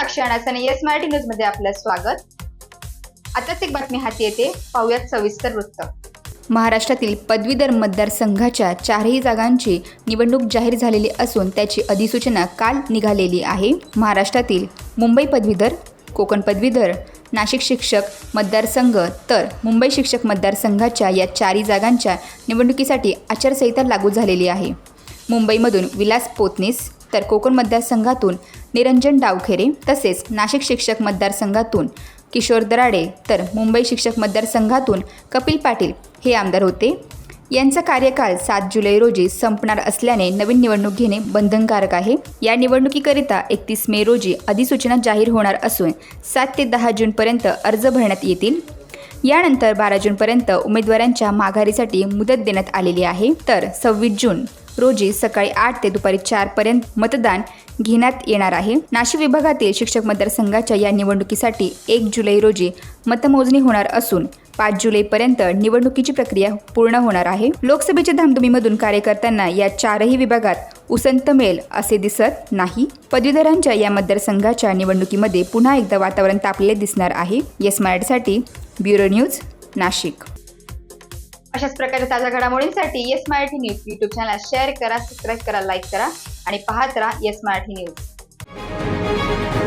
साक्षी अणासने yes Marathi news मध्ये आपलं स्वागत। आताच एक बातमी हाती येते, पाहूयात सविस्तर वृत्त। महाराष्ट्रातील पदवीधर मतदारसंघाच्या 4ही जागांची निवडणूक जाहीर झालेली असून त्याची अधिसूचना काल निघालेली आहे। महाराष्ट्रातील मुंबई पदवीधर, कोकण पदवीधर, नाशिक शिक्षक मतदारसंघ तर मुंबई शिक्षक मतदारसंघाच्या या 4ही जागांच्या निवडणुकीसाठी आचारसंहिता लागू झालेली आहे। मुंबईमधून विलास पोतनीस तर कोकण मतदारसंघातून निरंजन डावखेरे तसेच नाशिक शिक्षक मतदारसंघातून किशोर दराडे तर मुंबई शिक्षक मतदारसंघातून कपिल पाटील हे आमदार होते। यांचा कार्यकाळ 7 जुलै रोजी संपणार असल्याने नवीन निवडणूक घेणे बंधनकारक आहे। या निवडणुकीकरिता 31 मे रोजी अधिसूचना जाहीर होणार असून 7 ते 10 जूनपर्यंत अर्ज भरण्यात येतील। यानंतर 12 जूनपर्यंत उमेदवारांच्या माघारीसाठी मुदत देण्यात आलेली आहे। तर 26 जून रोजी सकाळी 8 ते दुपारी 4 पर्यंत मतदान घेण्यात येणार आहे। नाशिक विभागातील शिक्षक मतदारसंघाच्या या निवडणुकीसाठी 1 जुलै रोजी मतमोजणी होणार असून 5 जुलैपर्यंत निवडणुकीची प्रक्रिया पूर्ण होणार आहे। लोकसभेच्या धामधुमीमधून कार्यकर्त्यांना या 4ही विभागात उसंत मिळेल असे दिसत नाही। पदवीधरांच्या या मतदारसंघाच्या निवडणुकीमध्ये पुन्हा एकदा वातावरण तापलेले दिसणार आहे। येस मराठीसाठी ब्युरो न्यूज, नाशिक। अशाच प्रकारे ताज्या घडामोडींसाठी yes Marathi news YouTube channel share करा, सबस्क्राईब करा, लाईक करा आणि पाहत राहा येस मराठी न्यूज।